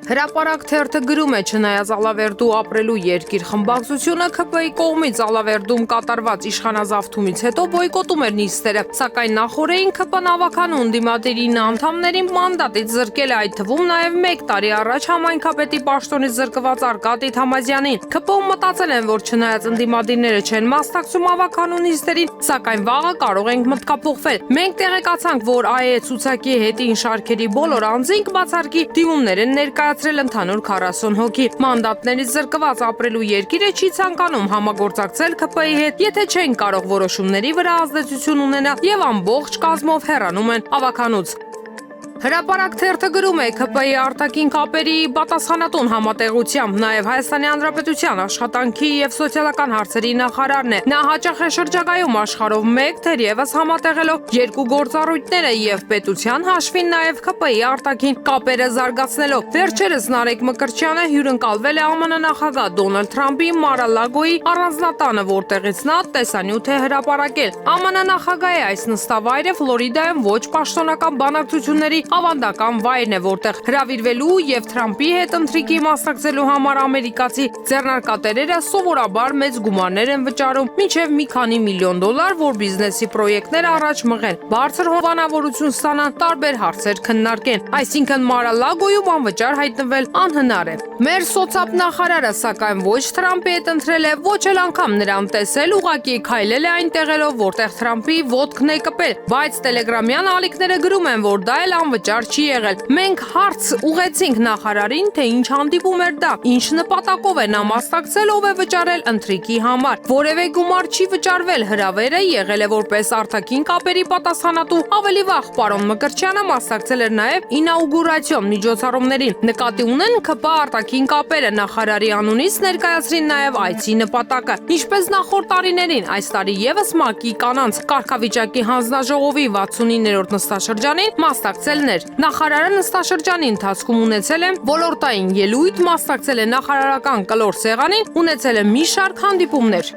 Հրապարակ թերթը գրում է, չնայած Ալավերդու ապրելու երկիր խմբակցությունը ՔՊ-ի կողմից Ալավերդում կատարված իշխանազավթումից հետո բոյկոտում էր նիստերը, սակայն նախօրեին ՔՊ-ն ավականու ընդդիմադերի 9 անդամներին մանդատից զրկել է, այդ թվում նաև 1 տարի առաջ համայնքապետի պաշտոնից զրկված Արկադի Թամազյանին։ ՔՊ-ում մտածել են, որ չնայած ընդդիմադիրները չեն մասնակցում ավականու նիստերին, սակայն վաղը կարող ենք մտկափոխվել։ Մենք տեղեկացանք, որ ԱԵ ցուցակի հետին շարքերի բոլոր անձինք բացարկի դիմումներ են ներկայացրել ընդհանուր 40 հոգի։ Մանդատներից զրկված ապրելու երկիրը չի ցանկանում համագործակցել ՔՊ-ի հետ, եթե չեն կարող որոշումների վրա ազդեցություն ունենալ եւ ամբողջ կազմով հեռանում են ավականուց։ Հրապարակ թերթը գրում է ՔՊ-ի արտաքին կապերի պատասխանատուն համատեղությամբ նաև Հայաստանի Հանրապետության աշխատանքի եւ սոցիալական հարցերի նախարարն է։ Նա հաճախ է շրջագայում աշխարհով մեկ, թերևս համատեղելով երկու գործառույթները եւ պետության հաշվին նաև ՔՊ-ի արտաքին կապերը զարգացնելով։ Վերջերս Նարեկ Մկրտչյանը հյուրընկալվել է ԱՄՆ նախագահ Դոնալդ Թրամփի Մարալագոյի առանձնատանը, որտեղից նա տեսանյութ է հրապարակել։ ԱՄՆ նախագահի այս նստավայրը Ֆլորիդայում ոչ պաշտոնական բանակցությունների ավանդական վայրն է, որտեղ հրավիրվելու եւ Թրամփի հետ ընթրիքի մասնակցելու համար ամերիկացի ձեռնարկատերերը սովորաբար մեծ գումարներ են վճարում, մինչեւ մի քանի միլիոն դոլար, որ բիզնեսի պրոյեկտներ առաջ մղեն, բարձր հովանավորություն ստանան, տարբեր հարցեր քննարկեն։ Այսինքն Մարալագոյում անվճար հայտնվել անհնար է։ Մեր սոցապ նախարարը սակայն ոչ Թրամփի հետ ընտրել է, ոչ էլ անգամ նրան տեսել, ուղղակի քայլել է այն տեղերով, որտեղ Թրամփի ոտքն է կպել, բայց տելեգրամյան ալիքները գրում են, որ դա էլ վճար չի եղել։ Մենք հարց ուղեցինք նախարարին, թե ինչ հանդիպում էր դա, ինչ նպատակով է նա մասնակցել, ով է վճարել ընթրիքի համար։ Որևէ գումար չի վճարվել, հրավերը եղել է որպես արտաքին կապերի պատասխանատու։ Ավելի վաղ պարոն Մկրտչյանը մասնակցել էր նաև ինաուգուրացիոն միջոցառումներին։ Նկատի ունեն ՔՊ արտաքին կապերը նախարարի անունից ներկայացրին նաև այցի նպատակը։ Ինչպես նախորդ տարիներին, այս տարի եւս ՄԱԿ-ի կանանց կարգավիճակի հանձնաժողովի 69-րդ նստաշրջանին մասնակցել Նախարարը նստաշրջանի ընթացքում ունեցել է ոլորտային ելույթ, մասնակցել է նախարարական կլոր սեղանին, ունեցել է մի շարք հանդիպումներ։